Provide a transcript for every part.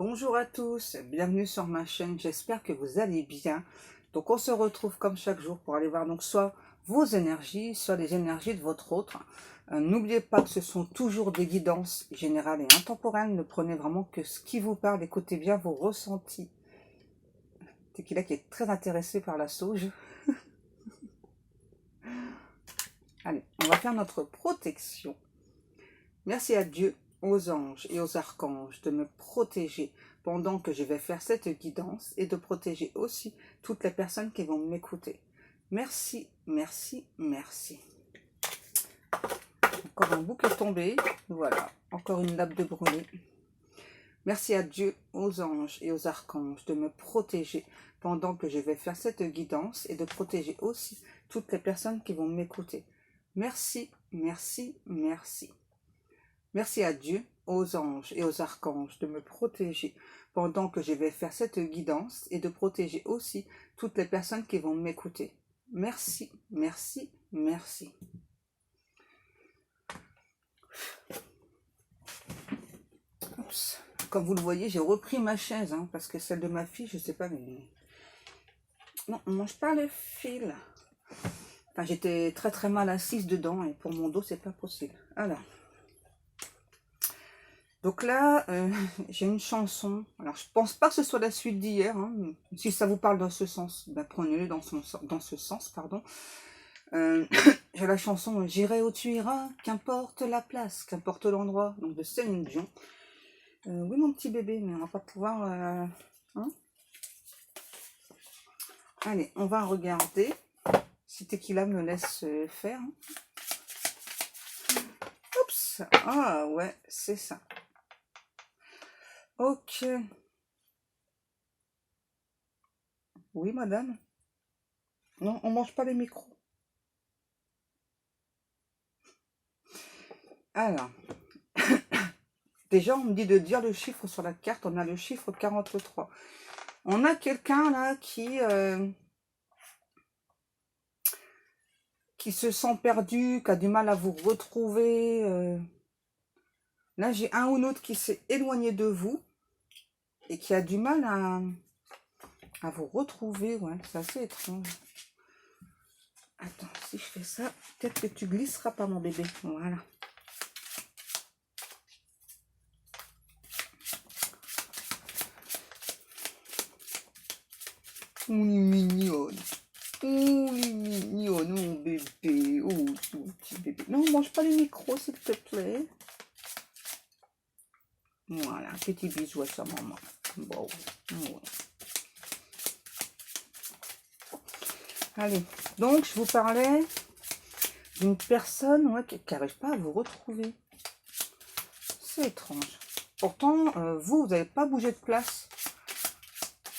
Bonjour à tous, bienvenue sur ma chaîne, j'espère que vous allez bien. Donc on se retrouve comme chaque jour pour aller voir donc soit vos énergies, soit les énergies de votre autre. N'oubliez pas que ce sont toujours des guidances générales et intemporelles, ne prenez vraiment que ce qui vous parle, écoutez bien vos ressentis. Tequila qui est très intéressé par la sauge. Allez, on va faire notre protection. Merci à Dieu, aux anges et aux archanges de me protéger pendant que je vais faire cette guidance et de protéger aussi toutes les personnes qui vont m'écouter. Merci, merci, merci. Encore un bouc est tombé. Voilà, encore une nappe de brûlé. Merci à Dieu, aux anges et aux archanges de me protéger pendant que je vais faire cette guidance et de protéger aussi toutes les personnes qui vont m'écouter. Merci, merci, merci. Merci à Dieu, aux anges et aux archanges de me protéger pendant que je vais faire cette guidance et de protéger aussi toutes les personnes qui vont m'écouter. Merci, merci, merci. Oups. Comme vous le voyez, j'ai repris ma chaise, parce que celle de ma fille, je sais pas, mais... Non, on mange pas le fil. Enfin, j'étais très très mal assise dedans et pour mon dos, c'est pas possible. Alors... Donc là, j'ai une chanson. Alors, je pense pas que ce soit la suite d'hier. Si ça vous parle dans ce sens, ben, prenez-le dans ce sens, pardon. J'ai la chanson J'irai où tu iras, qu'importe la place, qu'importe l'endroit. Donc de Céline Dion. Oui, mon petit bébé, mais on va pas pouvoir... Allez, on va regarder si Tequila me laisse faire. Oups. Ah ouais, c'est ça. Ok. Oui, madame. Non, on mange pas les micros. Alors, déjà, on me dit de dire le chiffre sur la carte. On a le chiffre 43. On a quelqu'un là qui se sent perdu, qui a du mal à vous retrouver. Là, j'ai un ou l'autre qui s'est éloigné de vous et qui a du mal à vous retrouver. Ouais, c'est assez étrange. Attends, si je fais ça, peut-être que tu glisseras pas, mon bébé. Voilà. On est mignonne. On est mignonne, mon bébé. Oh, mon petit bébé. Non, mange pas les micros, s'il te plaît. Voilà, un petit bisou à sa maman. Bon, ouais. Allez, donc je vous parlais d'une personne qui n'arrive pas à vous retrouver. C'est étrange. Pourtant, vous n'avez pas bougé de place.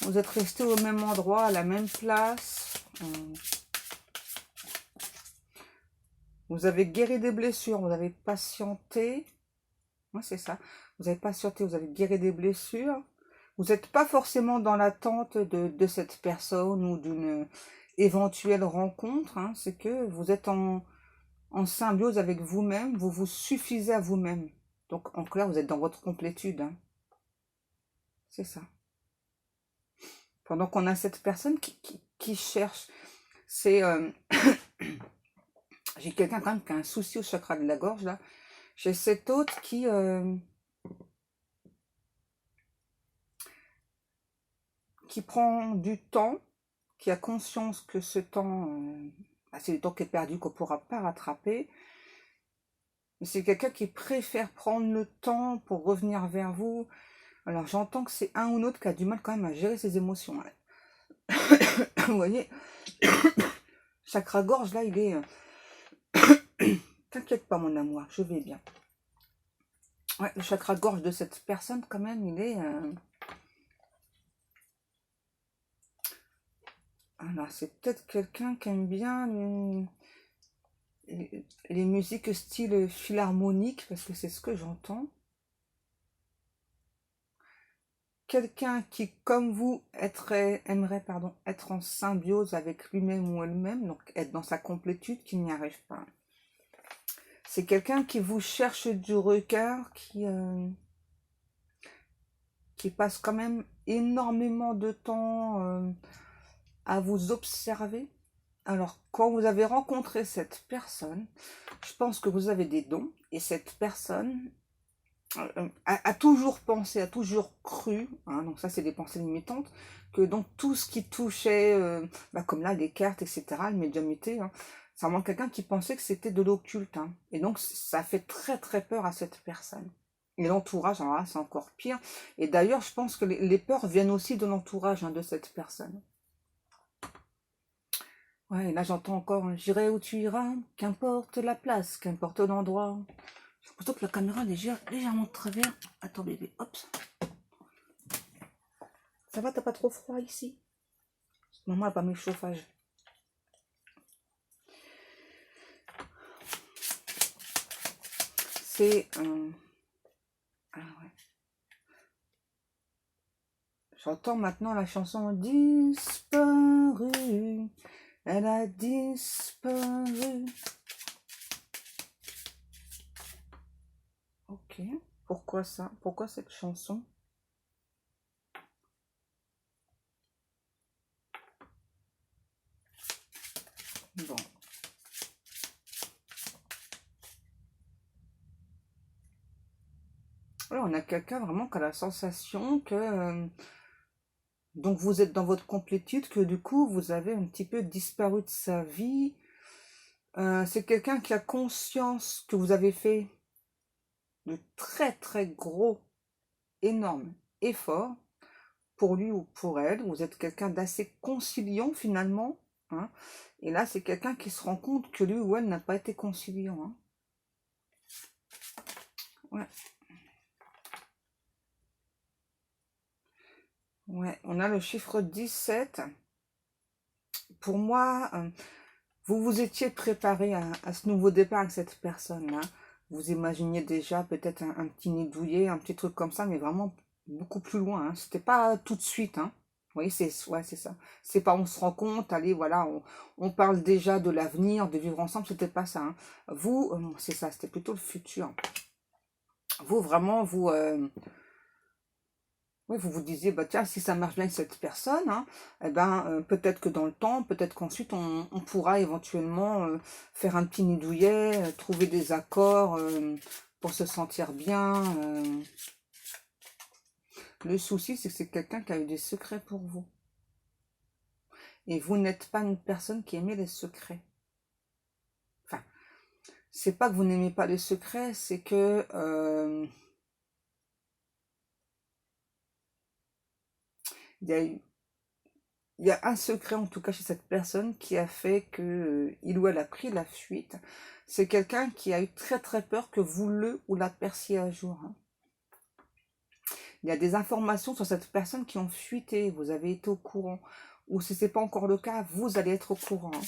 Vous êtes resté au même endroit, à la même place. Vous avez guéri des blessures, vous avez patienté. Ouais, c'est ça. Vous avez patienté, vous avez guéri des blessures. Vous n'êtes pas forcément dans l'attente de cette personne ou d'une éventuelle rencontre. C'est que vous êtes en symbiose avec vous-même, vous vous suffisez à vous-même. Donc, en clair, vous êtes dans votre complétude. C'est ça. Pendant qu'on a cette personne qui cherche, c'est... j'ai quelqu'un quand même qui a un souci au chakra de la gorge, là. J'ai cet autre qui prend du temps, qui a conscience que ce temps, c'est du temps qui est perdu, qu'on ne pourra pas rattraper. Mais c'est quelqu'un qui préfère prendre le temps pour revenir vers vous. Alors j'entends que c'est un ou l'autre qui a du mal quand même à gérer ses émotions. Vous voyez, chakra gorge là, il est... T'inquiète pas mon amour, je vais bien. Ouais, le chakra gorge de cette personne quand même, il est... Alors c'est peut-être quelqu'un qui aime bien les musiques style philharmonique, parce que c'est ce que j'entends. Quelqu'un qui, comme vous, aimerait être en symbiose avec lui-même ou elle-même, donc être dans sa complétude, qui n'y arrive pas. C'est quelqu'un qui vous cherche du regard, qui qui passe quand même énormément de temps à vous observer. Alors, quand vous avez rencontré cette personne, je pense que vous avez des dons, et cette personne a toujours pensé, a toujours cru, hein, donc ça c'est des pensées limitantes, que donc tout ce qui touchait, comme là les cartes, etc., le médiumnité, hein, c'est vraiment quelqu'un qui pensait que c'était de l'occulte, hein, et donc ça fait très très peur à cette personne. Et l'entourage, alors là c'est encore pire, et d'ailleurs je pense que les peurs viennent aussi de l'entourage, hein, de cette personne. Ouais, et là j'entends encore, hein, j'irai où tu iras, qu'importe la place, qu'importe l'endroit. Plutôt que la caméra légèrement de travers. Attends bébé, hop. Ça va, t'as pas trop froid ici? Maman a pas mis le chauffage. C'est... Ah ouais. J'entends maintenant la chanson disparu. Elle a disparu. Ok. Pourquoi ça? Pourquoi cette chanson? Bon. Voilà, on a quelqu'un vraiment qui a la sensation que... donc vous êtes dans votre complétude, que du coup vous avez un petit peu disparu de sa vie. C'est quelqu'un qui a conscience que vous avez fait de très très gros, énormes efforts pour lui ou pour elle. Vous êtes quelqu'un d'assez conciliant finalement, hein. Et là, c'est quelqu'un qui se rend compte que lui ou elle n'a pas été conciliant, hein. Ouais. Ouais, on a le chiffre 17. Pour moi, vous vous étiez préparé à ce nouveau départ avec cette personne-là. Vous imaginiez déjà peut-être un petit nid douillet, un petit truc comme ça, mais vraiment beaucoup plus loin, hein. C'était pas tout de suite, hein. Vous voyez, c'est ça. C'est pas on se rend compte, allez, voilà, on parle déjà de l'avenir, de vivre ensemble, c'était pas ça, hein. Vous, c'est ça, c'était plutôt le futur. Vous, vraiment, oui, vous vous disiez, bah tiens, si ça marche bien avec cette personne, hein, eh ben, peut-être que dans le temps, peut-être qu'ensuite on pourra éventuellement faire un petit nid douillet, trouver des accords pour se sentir bien. Le souci, c'est que c'est quelqu'un qui a eu des secrets pour vous. Et vous n'êtes pas une personne qui aimait les secrets. Enfin, c'est pas que vous n'aimez pas les secrets, c'est que il y a eu il y a un secret en tout cas chez cette personne qui a fait que il ou elle a pris la fuite. C'est quelqu'un qui a eu très très peur que vous le ou la perciez à jour, hein. Il y a des informations sur cette personne qui ont fuité, vous avez été au courant. Ou si ce n'est pas encore le cas, vous allez être au courant, hein.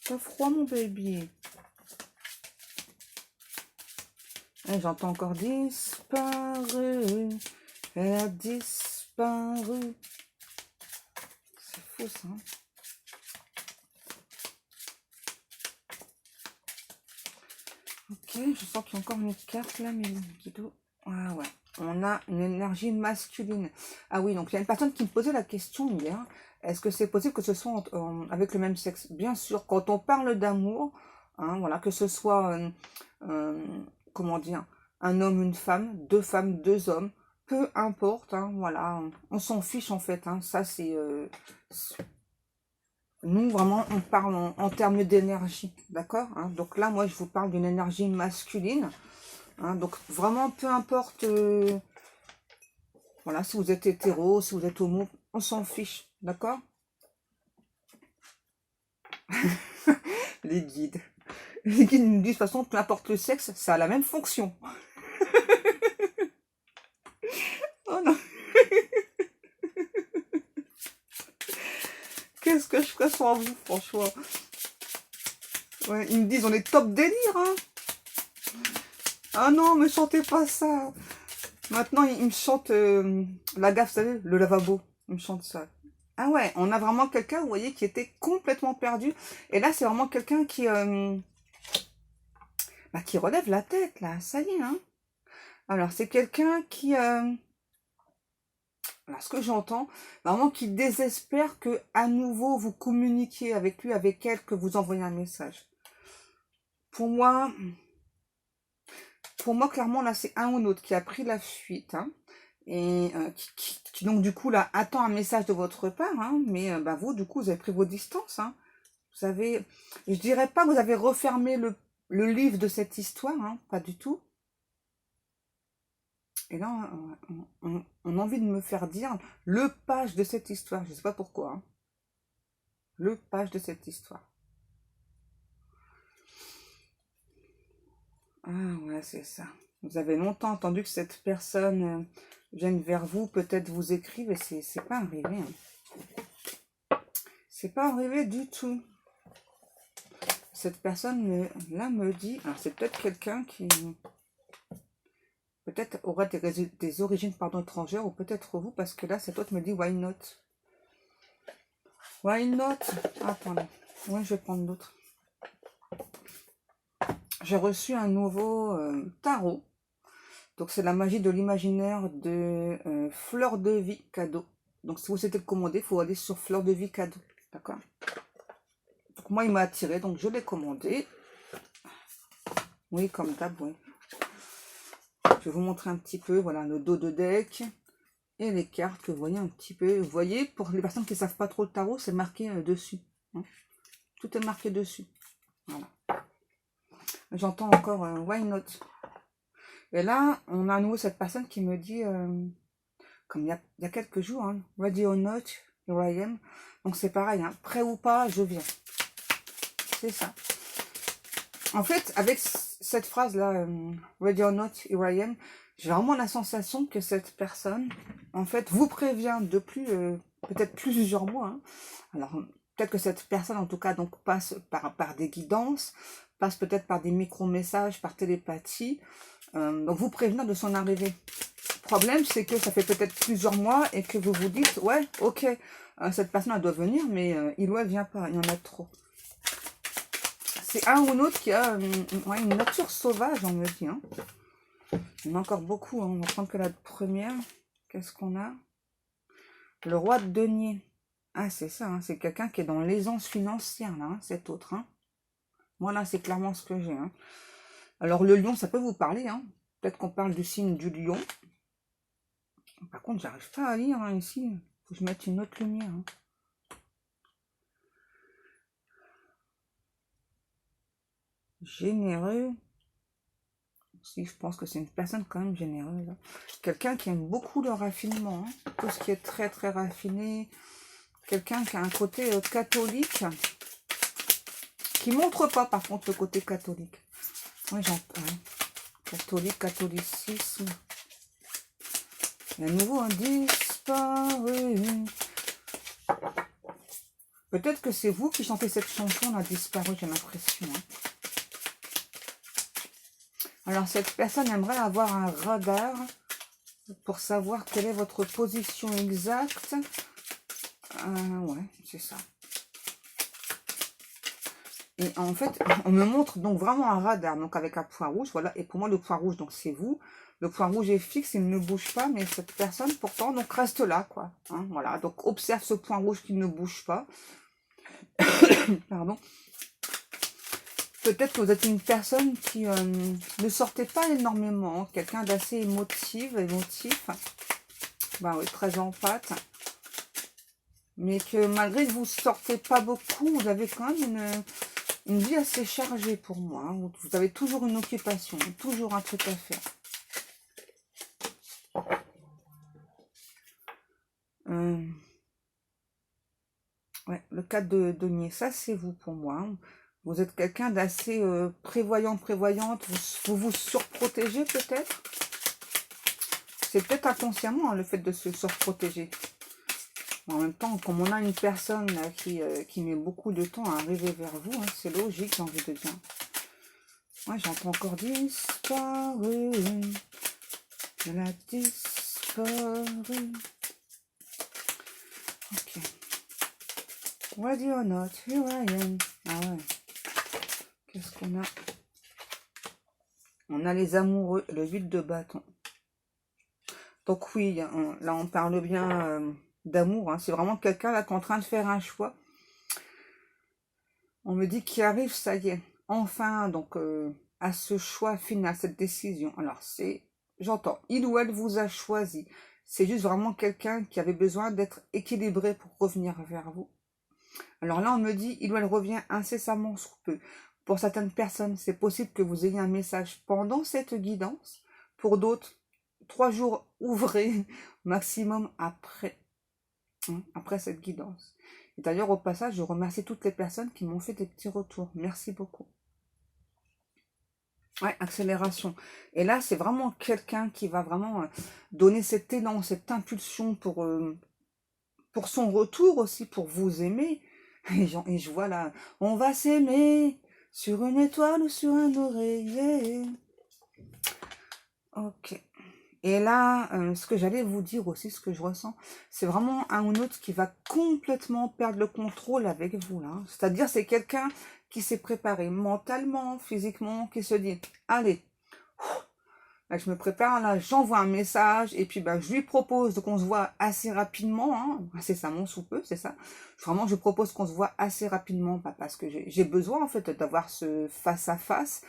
T'as froid mon baby? J'entends encore disparu. Elle a disparu. C'est fou ça, hein. Ok, je sens qu'il y a encore une carte là, mais Guido. Ah ouais, on a une énergie masculine. Ah oui, donc il y a une personne qui me posait la question hier. Est-ce que c'est possible que ce soit avec le même sexe? Bien sûr, quand on parle d'amour, hein, voilà, que ce soit, euh, comment dire, un homme, une femme, deux hommes, peu importe, hein, voilà, on s'en fiche en fait, hein, ça c'est... nous, vraiment, on parle en termes d'énergie, d'accord, hein. Donc là, moi, je vous parle d'une énergie masculine, hein. Donc vraiment, peu importe, voilà, si vous êtes hétéro, si vous êtes homo, on s'en fiche, d'accord. Les guides. Les guides nous disent, de toute façon, peu importe le sexe, ça a la même fonction. Oh non, qu'est-ce que je ferais sans vous, franchement. Ouais, ils me disent, on est top délire, hein. Ah non, me chantez pas ça. Maintenant, ils me chantent la gaffe, vous savez, le lavabo. Ils me chantent ça. Ah ouais, on a vraiment quelqu'un, vous voyez, qui était complètement perdu. Et là, c'est vraiment quelqu'un qui relève la tête, là. Ça y est, hein. Alors, c'est quelqu'un qui... Alors, ce que j'entends, vraiment qu'il désespère que à nouveau vous communiquiez avec lui, avec elle, que vous envoyez un message. Pour moi, clairement, là, c'est un ou l'autre qui a pris la fuite, hein, et qui, donc, du coup, là, attend un message de votre part, hein, mais bah, vous, du coup, vous avez pris vos distances, hein. Vous avez, je dirais pas que vous avez refermé le livre de cette histoire, hein, pas du tout. Et là, on a envie de me faire dire le page de cette histoire. Je sais pas pourquoi, hein. Le page de cette histoire. Ah ouais, c'est ça. Vous avez longtemps entendu que cette personne vienne vers vous, peut-être vous écrive, et c'est pas arrivé, hein. C'est pas arrivé du tout. Cette personne là me dit, alors c'est peut-être quelqu'un qui peut-être aura des origines pardon, étrangères, ou peut-être vous, parce que là, cet autre me dit why not. Why not? Attendez. Oui, je vais prendre l'autre. J'ai reçu un nouveau tarot. Donc, c'est la magie de l'imaginaire de Fleur de Vie cadeau. Donc, si vous souhaitez le commander, il faut aller sur Fleur de Vie cadeau. D'accord? Donc, moi, il m'a attiré, donc je l'ai commandé. Oui, comme d'hab, oui. Je vais vous montrer un petit peu, voilà, le dos de deck. Et les cartes que vous voyez un petit peu. Vous voyez, pour les personnes qui ne savent pas trop le tarot, c'est marqué dessus, hein. Tout est marqué dessus. Voilà. J'entends encore why not. Et là, on a à nouveau cette personne qui me dit, comme il y a quelques jours, hein, ready or not, here I am. Donc c'est pareil, hein, prêt ou pas, je viens. C'est ça. En fait, avec cette phrase-là, ready or not, here I am, j'ai vraiment la sensation que cette personne, en fait, vous prévient depuis peut-être plusieurs mois, hein. Alors, peut-être que cette personne, en tout cas, donc passe par des guidances, passe peut-être par des micro-messages, par télépathie, donc vous prévenir de son arrivée. Le problème, c'est que ça fait peut-être plusieurs mois et que vous vous dites, ouais, ok, cette personne, elle doit venir, mais il ou elle vient pas, il y en a trop. C'est un ou l'autre qui a ouais, une nature sauvage, on me dit, hein. Il y en a encore beaucoup, hein. On va prendre que la première. Qu'est-ce qu'on a? Le roi de denier. Ah, c'est ça, hein. C'est quelqu'un qui est dans l'aisance financière, là, hein, cet autre, hein. Voilà, c'est clairement ce que j'ai, hein. Alors, le lion, ça peut vous parler, hein. Peut-être qu'on parle du signe du lion. Par contre, j'arrive pas à lire, hein, ici. Faut que je mette une autre lumière, hein. Généreux. Si, je pense que c'est une personne quand même généreuse, hein. Quelqu'un qui aime beaucoup le raffinement, hein. Tout ce qui est très, très raffiné. Quelqu'un qui a un côté catholique. Qui montre pas, par contre, le côté catholique. Oui, j'entends. Hein. Catholique, catholicisme. Il y a un nouveau disparu. Peut-être que c'est vous qui chantez cette chanson, là, disparu, j'ai l'impression, hein. Alors, cette personne aimerait avoir un radar pour savoir quelle est votre position exacte. Ouais, c'est ça. Et en fait, on me montre donc vraiment un radar, donc avec un point rouge, voilà. Et pour moi, le point rouge, donc c'est vous. Le point rouge est fixe, il ne bouge pas, mais cette personne, pourtant, donc reste là, quoi. Hein, voilà, donc observe ce point rouge qui ne bouge pas. Pardon. Peut-être que vous êtes une personne qui ne sortait pas énormément, hein, quelqu'un d'assez émotif. Bah oui, très en pâte. Mais que malgré que vous sortez pas beaucoup, vous avez quand même une vie assez chargée pour moi, hein. Vous avez toujours une occupation, toujours un truc à faire. Ouais, le 4 de denier, ça c'est vous pour moi, hein. Vous êtes quelqu'un d'assez prévoyant, prévoyante, vous surprotégez peut-être. C'est peut-être inconsciemment, hein, le fait de se surprotéger. En même temps, comme on a une personne là, qui met beaucoup de temps à arriver vers vous, hein, c'est logique, j'ai envie de dire. Ouais, j'entends encore disparu. Elle a disparu. Ok. Ready or not, here I am. Ah ouais. Qu'est-ce qu'on a? On a les amoureux, le 8 de bâton. Donc oui, là on parle bien d'amour, hein. C'est vraiment quelqu'un là qui est en train de faire un choix. On me dit qu'il arrive, ça y est, enfin, donc à ce choix final, cette décision. Alors j'entends, il ou elle vous a choisi. C'est juste vraiment quelqu'un qui avait besoin d'être équilibré pour revenir vers vous. Alors là, on me dit, il ou elle revient incessamment sous peu. Pour certaines personnes, c'est possible que vous ayez un message pendant cette guidance. Pour d'autres, 3 jours ouvrés maximum après, hein, après cette guidance. Et d'ailleurs, au passage, je remercie toutes les personnes qui m'ont fait des petits retours. Merci beaucoup. Ouais, accélération. Et là, c'est vraiment quelqu'un qui va vraiment donner cet élan, cette impulsion pour son retour aussi, pour vous aimer. Et je vois là, on va s'aimer sur une étoile ou sur un oreiller. Ok. Et là, ce que j'allais vous dire aussi, ce que je ressens, c'est vraiment un ou autre qui va complètement perdre le contrôle avec vous, là. C'est-à-dire, c'est quelqu'un qui s'est préparé mentalement, physiquement, qui se dit, allez, là, je me prépare, là, j'envoie un message, et puis bah, je lui propose qu'on se voit assez rapidement, hein, incessamment sous peu, c'est ça. Vraiment, je propose qu'on se voit assez rapidement, bah, parce que j'ai besoin, en fait, d'avoir ce face-à-face.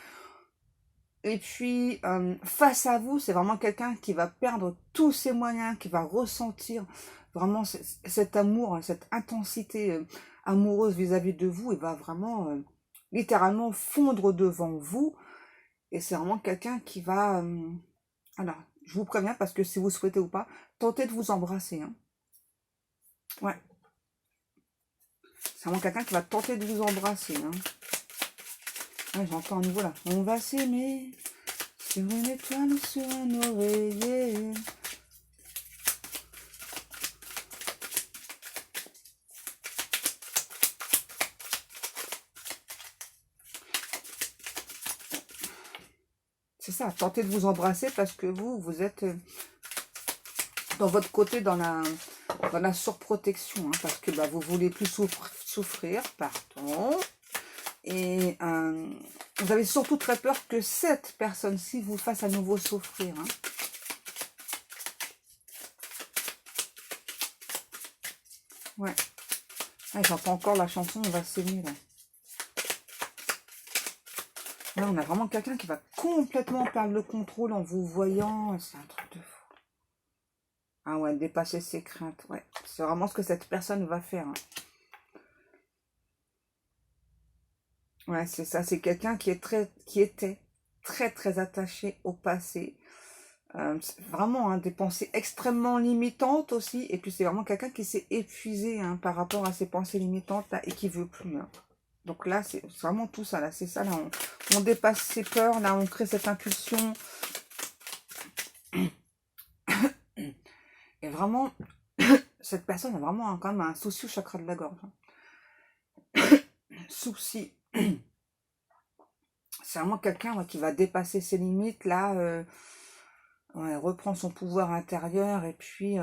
Et puis, face à vous, c'est vraiment quelqu'un qui va perdre tous ses moyens, qui va ressentir vraiment cet amour, cette intensité amoureuse vis-à-vis de vous, et va vraiment, littéralement, fondre devant vous. Et c'est vraiment quelqu'un qui va... alors, je vous préviens, parce que si vous souhaitez ou pas, tentez de vous embrasser. Hein. Ouais, c'est vraiment quelqu'un qui va tenter de vous embrasser. Hein. Ouais, j'entends à nouveau là. On va s'aimer sur une étoile ou sur un oreiller. C'est ça, tentez de vous embrasser parce que vous êtes dans votre côté dans la surprotection. Hein, parce que bah, vous voulez plus souffrir, pardon. Et vous avez surtout très peur que cette personne-ci vous fasse à nouveau souffrir. Hein. Ouais. Ah, j'entends encore la chanson, on va s'aimer là. Là, on a vraiment quelqu'un qui va complètement perdre le contrôle en vous voyant. C'est un truc de fou. Ah ouais, dépasser ses craintes. Ouais, c'est vraiment ce que cette personne va faire. Hein. Ouais, c'est ça. C'est quelqu'un qui était très, très attaché au passé. Vraiment, hein, des pensées extrêmement limitantes aussi. Et puis, c'est vraiment quelqu'un qui s'est épuisé hein, par rapport à ces pensées limitantes là, et qui veut plus. Hein. Donc là, c'est vraiment tout ça. Là, c'est ça. Là, on dépasse ses peurs. Là, on crée cette impulsion. Et vraiment, cette personne a vraiment quand même un souci au chakra de la gorge. Souci. C'est vraiment quelqu'un ouais, qui va dépasser ses limites. Là, ouais, reprend son pouvoir intérieur. Et puis,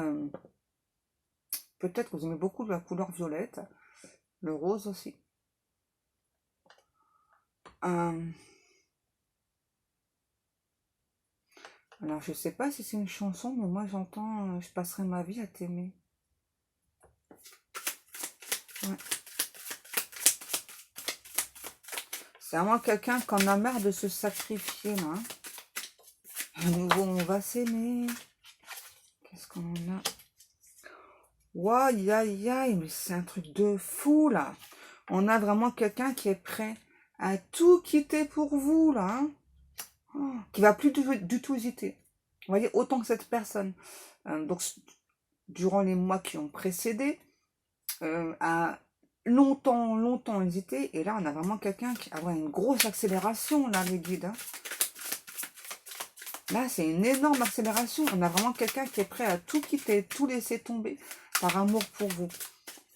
peut-être que vous aimez beaucoup la couleur violette. Le rose aussi. Alors, je sais pas si c'est une chanson, mais moi j'entends je passerai ma vie à t'aimer. Ouais. C'est vraiment quelqu'un qui en a marre de se sacrifier, là. Hein. À nouveau, on va s'aimer. Qu'est-ce qu'on a? Aïe, aïe, aïe, mais c'est un truc de fou, là. On a vraiment quelqu'un qui est prêt à tout quitter pour vous, là. Hein. Oh, qui va plus du tout hésiter. Vous voyez, autant que cette personne. Donc, durant les mois qui ont précédé, a longtemps hésité. Et là, on a vraiment quelqu'un qui a une grosse accélération, là, les guides. Hein. Là, c'est une énorme accélération. On a vraiment quelqu'un qui est prêt à tout quitter, tout laisser tomber par amour pour vous.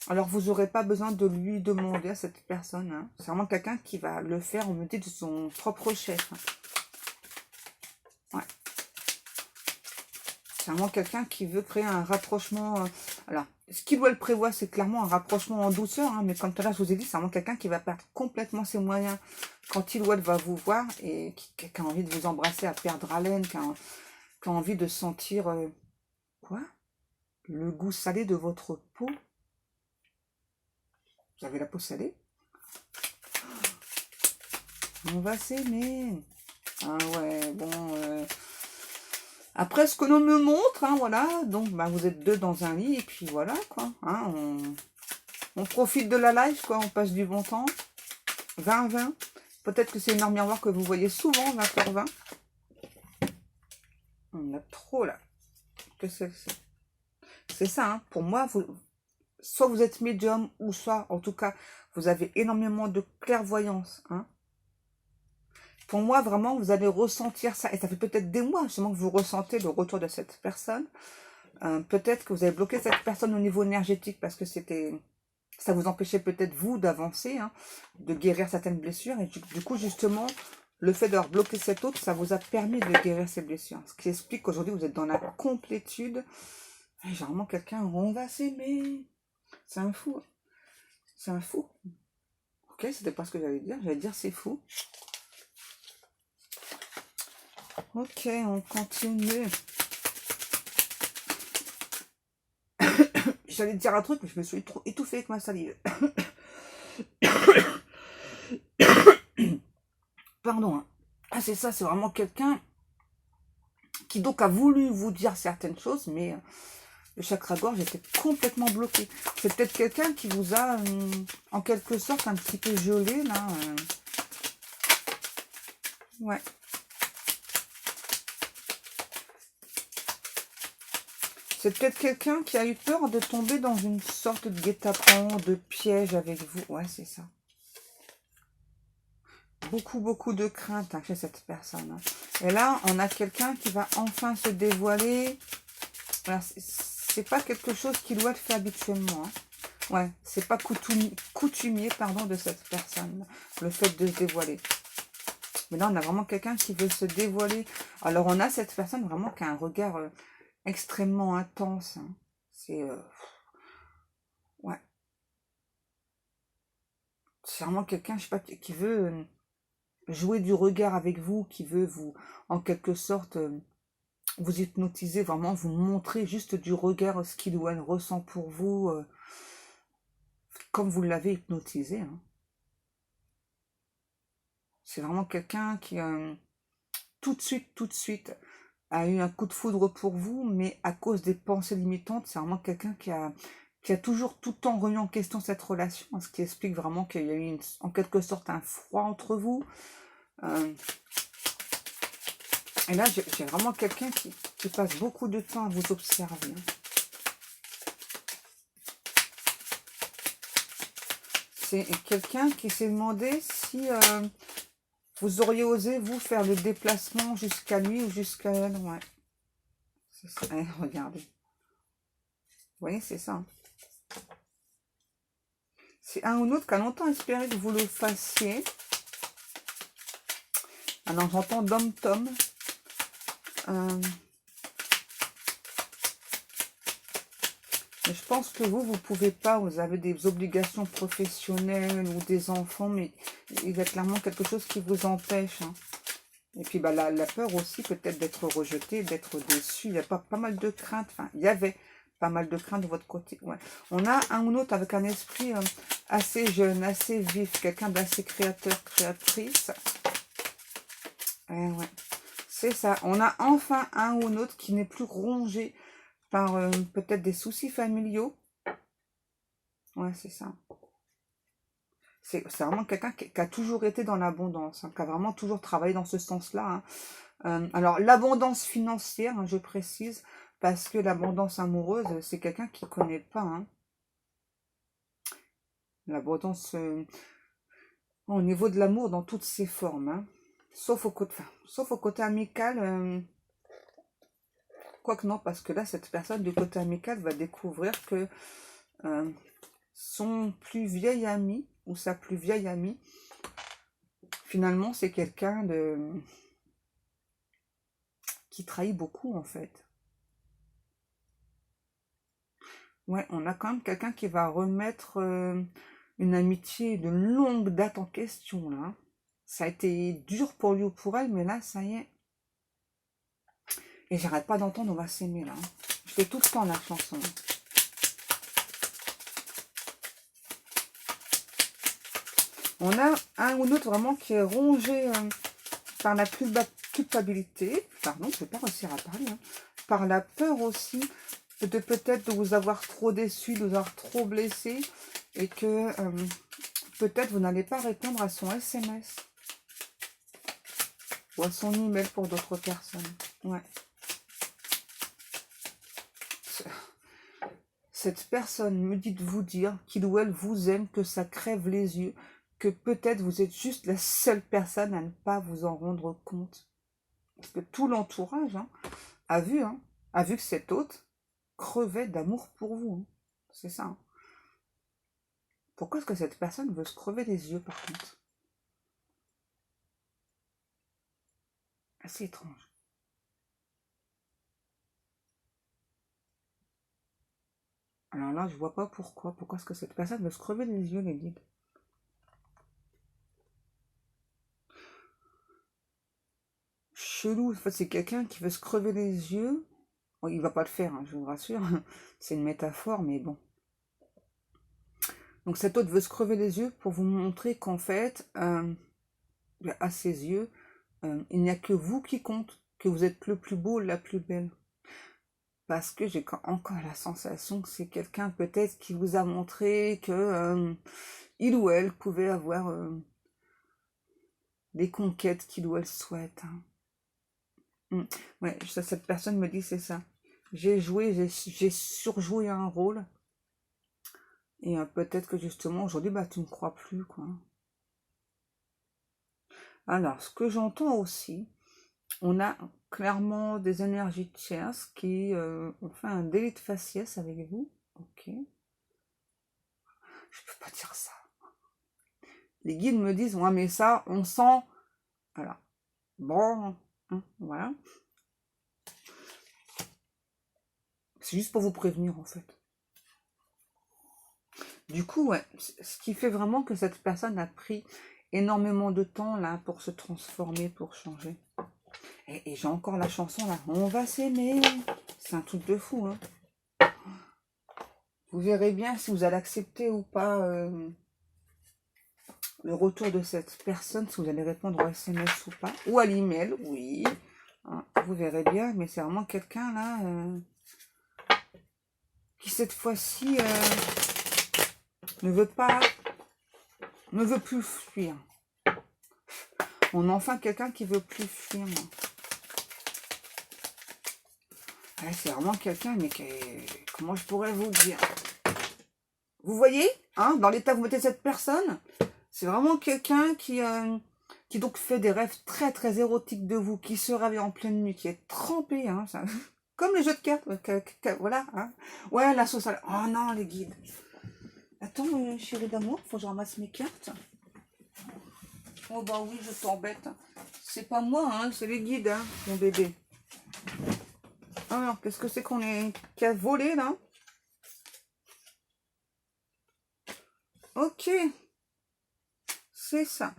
Alors, vous n'aurez pas besoin de lui demander à cette personne. Hein. C'est vraiment quelqu'un qui va le faire, on me dit, de son propre chef. Hein. Ouais. C'est vraiment quelqu'un qui veut créer un rapprochement. Alors, ce qu'il doit le prévoir, c'est clairement un rapprochement en douceur. Hein, mais comme tout à l'heure, je vous ai dit, c'est vraiment quelqu'un qui va perdre complètement ses moyens quand il ou elle va vous voir et qui a envie de vous embrasser à perdre haleine, qui a envie de sentir Quoi? Le goût salé de votre peau? Vous avez la peau salée? On va s'aimer. Ah ouais, bon... Après, ce que l'on me montre, hein, voilà, donc bah, vous êtes deux dans un lit, et puis voilà, quoi. Hein, on profite de la life, quoi, on passe du bon temps. 20-20. Peut-être que c'est une heure miroir que vous voyez souvent, 20h20. On a trop, là. Que c'est ça, hein. Pour moi, soit vous êtes médium, ou soit, en tout cas, vous avez énormément de clairvoyance, hein. Pour moi, vraiment, vous allez ressentir ça. Et ça fait peut-être des mois, justement, que vous ressentez le retour de cette personne. Peut-être que vous avez bloqué cette personne au niveau énergétique parce que ça vous empêchait peut-être, vous, d'avancer, hein, de guérir certaines blessures. Et du coup, justement, le fait d'avoir bloqué cette autre, ça vous a permis de guérir ces blessures. Ce qui explique qu'aujourd'hui, vous êtes dans la complétude. Et généralement, quelqu'un, on va s'aimer. C'est un fou. C'est un fou. Ok, c'était pas ce que j'allais dire. J'allais dire c'est fou. Ok, on continue. J'allais dire un truc, mais je me suis trop étouffée avec ma salive. Pardon. Hein. Ah, c'est ça, c'est vraiment quelqu'un qui donc a voulu vous dire certaines choses, mais le chakra-gorge était complètement bloqué. C'est peut-être quelqu'un qui vous a, en quelque sorte, un petit peu gelé, là. Ouais. C'est peut-être quelqu'un qui a eu peur de tomber dans une sorte de guet-apens, de piège avec vous. Ouais, c'est ça. Beaucoup de crainte hein, chez cette personne. Hein. Et là, on a quelqu'un qui va enfin se dévoiler. Voilà, c'est pas quelque chose qui doit être fait habituellement. Hein. Ouais, c'est pas coutumier, pardon, de cette personne, le fait de se dévoiler. Mais là, on a vraiment quelqu'un qui veut se dévoiler. Alors, on a cette personne vraiment qui a un regard extrêmement intense. Hein. C'est... ouais. C'est vraiment quelqu'un, je sais pas, qui veut jouer du regard avec vous, qui veut vous, en quelque sorte, vous hypnotiser, vraiment vous montrer juste du regard ce qu'il ou elle ressent pour vous, comme vous l'avez hypnotisé. Hein. C'est vraiment quelqu'un qui, tout de suite, a eu un coup de foudre pour vous, mais à cause des pensées limitantes, c'est vraiment quelqu'un qui a toujours tout le temps remis en question cette relation, ce qui explique vraiment qu'il y a eu en quelque sorte un froid entre vous. Et là, j'ai vraiment quelqu'un qui passe beaucoup de temps à vous observer. C'est quelqu'un qui s'est demandé si vous auriez osé, vous, faire le déplacement jusqu'à lui ou jusqu'à elle. Ouais. C'est ça. Eh, regardez. Vous voyez, c'est ça. C'est un ou l'autre qui a longtemps espéré que vous le fassiez. Alors, j'entends Dom-Tom. Mais je pense que vous pouvez pas, vous avez des obligations professionnelles ou des enfants, mais il y a clairement quelque chose qui vous empêche. Hein. Et puis bah, la peur aussi peut-être d'être rejeté, d'être déçu. Il y a pas mal de craintes, enfin il y avait pas mal de craintes de votre côté. Ouais. On a un ou l'autre avec un esprit assez jeune, assez vif, quelqu'un d'assez créateur, créatrice. Ouais. C'est ça, on a enfin un ou l'autre qui n'est plus rongé par peut-être des soucis familiaux. Ouais, c'est ça. C'est vraiment quelqu'un qui a toujours été dans l'abondance, hein, qui a vraiment toujours travaillé dans ce sens-là. Hein. Alors, l'abondance financière, hein, je précise, parce que l'abondance amoureuse, c'est quelqu'un qui ne connaît pas. Hein. L'abondance au niveau de l'amour dans toutes ses formes. Hein. Sauf au côté amical. Quoique non, parce que là, cette personne du côté amical va découvrir que son plus vieil ami, ou sa plus vieille amie, finalement, c'est quelqu'un qui trahit beaucoup, en fait. Ouais, on a quand même quelqu'un qui va remettre une amitié de longue date en question, là. Ça a été dur pour lui ou pour elle, mais là, ça y est. Et j'arrête pas d'entendre, on va s'aimer, là. fait tout le temps la chanson. On a un ou l'autre vraiment qui est rongé par la culpabilité. Pardon, je ne vais pas réussir à parler. Hein. Par la peur aussi de peut-être de vous avoir trop déçu, de vous avoir trop blessé. Et que peut-être vous n'allez pas répondre à son SMS. Ou à son email pour d'autres personnes. Ouais. Cette personne me dit de vous dire qu'il ou elle vous aime, que ça crève les yeux, que peut-être vous êtes juste la seule personne à ne pas vous en rendre compte. Parce que tout l'entourage a vu que cet autre crevait d'amour pour vous. Hein. C'est ça. Hein. Pourquoi est-ce que cette personne veut se crever les yeux par contre? Assez étrange. Alors là, je vois pas pourquoi. Pourquoi est-ce que cette personne veut se crever les yeux, les guides? Chelou. En fait, c'est quelqu'un qui veut se crever les yeux. Bon, il va pas le faire, hein, je vous rassure. C'est une métaphore, mais bon. Donc cet autre veut se crever les yeux pour vous montrer qu'en fait, à ses yeux, il n'y a que vous qui compte, que vous êtes le plus beau, la plus belle. Parce que j'ai encore la sensation que c'est quelqu'un peut-être qui vous a montré que il ou elle pouvait avoir des conquêtes qu'il ou elle souhaite. Hein. Ouais, cette personne me dit c'est ça. J'ai surjoué un rôle. Et peut-être que justement aujourd'hui, bah tu ne crois plus, quoi. Alors, ce que j'entends aussi, on a clairement des énergies tierces qui ont fait un délit de faciès avec vous. Ok. Je peux pas dire ça. Les guides me disent, ouais, mais ça, on sent. Voilà. Bon, voilà. C'est juste pour vous prévenir, en fait. Du coup, ouais, ce qui fait vraiment que cette personne a pris énormément de temps, là, pour se transformer, pour changer. Et j'ai encore la chanson, là. On va s'aimer. C'est un truc de fou, hein. Vous verrez bien si vous allez accepter ou pas le retour de cette personne, si vous allez répondre au SMS ou pas, ou à l'email, oui. Hein, vous verrez bien, mais c'est vraiment quelqu'un là qui cette fois-ci ne veut plus fuir. On a enfin quelqu'un qui veut plus fuir. Ouais, c'est vraiment quelqu'un, mais comment je pourrais vous dire? Vous voyez, hein, dans l'état que vous mettez cette personne, c'est vraiment quelqu'un qui donc fait des rêves très très érotiques de vous, qui se réveille en pleine nuit, qui est trempé, hein, ça, comme les jeux de cartes, voilà. Hein. Ouais, la sauce à la... Oh non, les guides. Attends, chérie d'amour, faut que je ramasse mes cartes. Oh bah oui, je t'embête. C'est pas moi, hein, c'est les guides, hein, mon bébé. Alors, qu'est-ce que c'est qui a volé, là? Ok. C'est ça.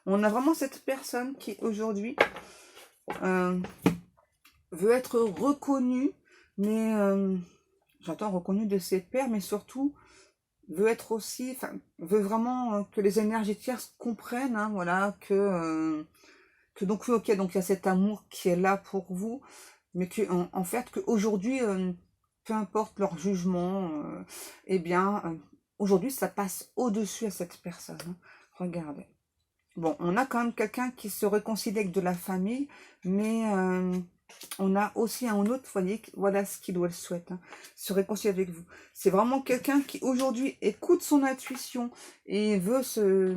On a vraiment cette personne qui, aujourd'hui, veut être reconnue, mais j'entends reconnue de ses pairs, mais surtout veut être aussi, veut vraiment que les énergies tierces comprennent, hein, voilà, que donc oui, ok, donc il y a cet amour qui est là pour vous, mais que en fait qu'aujourd'hui, peu importe leur jugement, eh bien, aujourd'hui ça passe au-dessus à cette personne. Hein. Regardez. Bon, on a quand même quelqu'un qui se réconcilie avec de la famille, mais on a aussi un autre, voyez, voilà ce qu'il ou elle souhaite, hein, se réconcilier avec vous. C'est vraiment quelqu'un qui aujourd'hui écoute son intuition et veut ce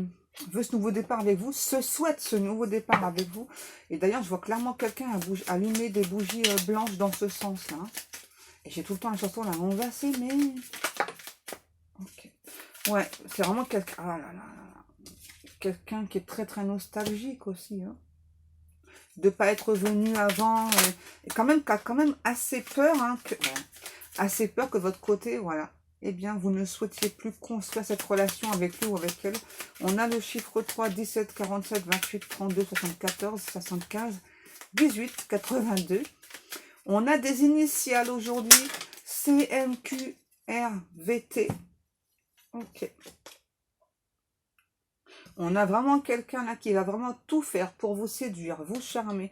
nouveau départ avec vous, se souhaite ce nouveau départ avec vous. Et d'ailleurs, je vois clairement quelqu'un allumer des bougies blanches dans ce sens-là. Hein. Et j'ai tout le temps la chanson là, on va s'aimer. Ok. Ouais, c'est vraiment quelqu'un. Ah là là là. Quelqu'un qui est très très nostalgique aussi. Hein. De pas être venu avant. Et quand même, qui a quand même assez peur. Hein, assez peur que de votre côté, voilà. Eh bien, vous ne souhaitiez plus construire cette relation avec lui ou avec elle. On a le chiffre 3, 17, 47, 28, 32, 74, 75, 18, 82. On a des initiales aujourd'hui. CMQRVT. Ok. On a vraiment quelqu'un là qui va vraiment tout faire pour vous séduire, vous charmer.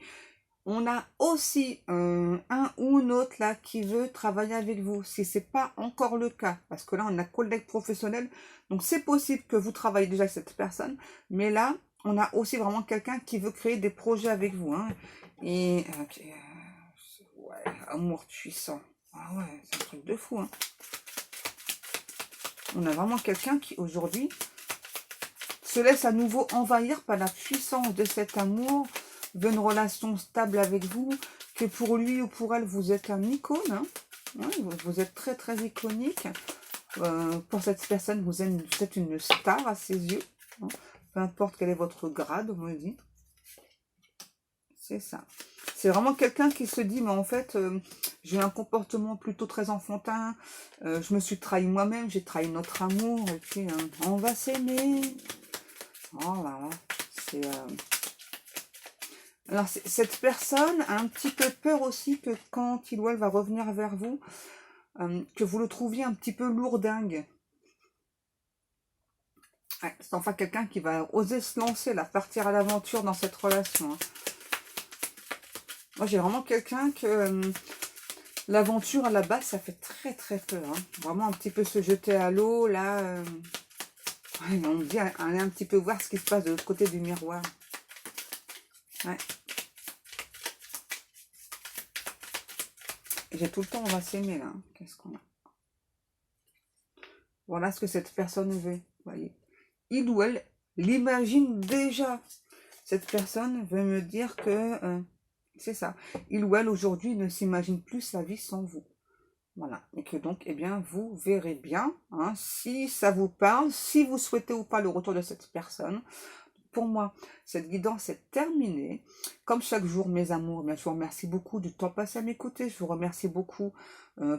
On a aussi un ou une autre là qui veut travailler avec vous, si c'est pas encore le cas, parce que là on a collègue professionnel, donc c'est possible que vous travaillez déjà avec cette personne, mais là on a aussi vraiment quelqu'un qui veut créer des projets avec vous, hein. Et ouais, amour puissant, ah ouais, c'est un truc de fou, hein. On a vraiment quelqu'un qui aujourd'hui se laisse à nouveau envahir par la puissance de cet amour, veut une relation stable avec vous, que pour lui ou pour elle, vous êtes un icône, hein. Ouais, vous êtes très très iconique. Pour cette personne, vous êtes une star à ses yeux, hein. Peu importe quel est votre grade, on me dit. C'est ça. C'est vraiment quelqu'un qui se dit, mais en fait, j'ai un comportement plutôt très enfantin, je me suis trahi moi-même, j'ai trahi notre amour, et puis on va s'aimer. Oh là là, c'est... Alors, cette personne a un petit peu peur aussi que quand il ou elle va revenir vers vous, que vous le trouviez un petit peu lourdingue. Ouais, c'est enfin quelqu'un qui va oser se lancer, là, partir à l'aventure dans cette relation, hein. Moi, j'ai vraiment quelqu'un que l'aventure, à la base, ça fait très très peur, hein. Vraiment un petit peu se jeter à l'eau, là. Ouais, on me dit, aller un petit peu voir ce qui se passe de l'autre côté du miroir. Ouais. J'ai tout le temps, on va s'aimer là. Qu'est-ce qu'on a? Voilà ce que cette personne veut. Voyez. Il ou elle l'imagine déjà. Cette personne veut me dire que c'est ça. Il ou elle aujourd'hui ne s'imagine plus sa vie sans vous. Voilà. Et que donc, eh bien, vous verrez bien, hein, si ça vous parle, si vous souhaitez ou pas le retour de cette personne. Pour moi, cette guidance est terminée. Comme chaque jour, mes amours, je vous remercie beaucoup du temps passé à m'écouter. Je vous remercie beaucoup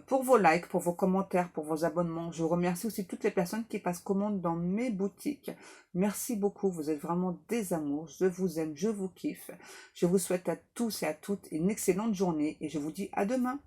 pour vos likes, pour vos commentaires, pour vos abonnements. Je remercie aussi toutes les personnes qui passent commande dans mes boutiques. Merci beaucoup, vous êtes vraiment des amours. Je vous aime, je vous kiffe. Je vous souhaite à tous et à toutes une excellente journée et je vous dis à demain.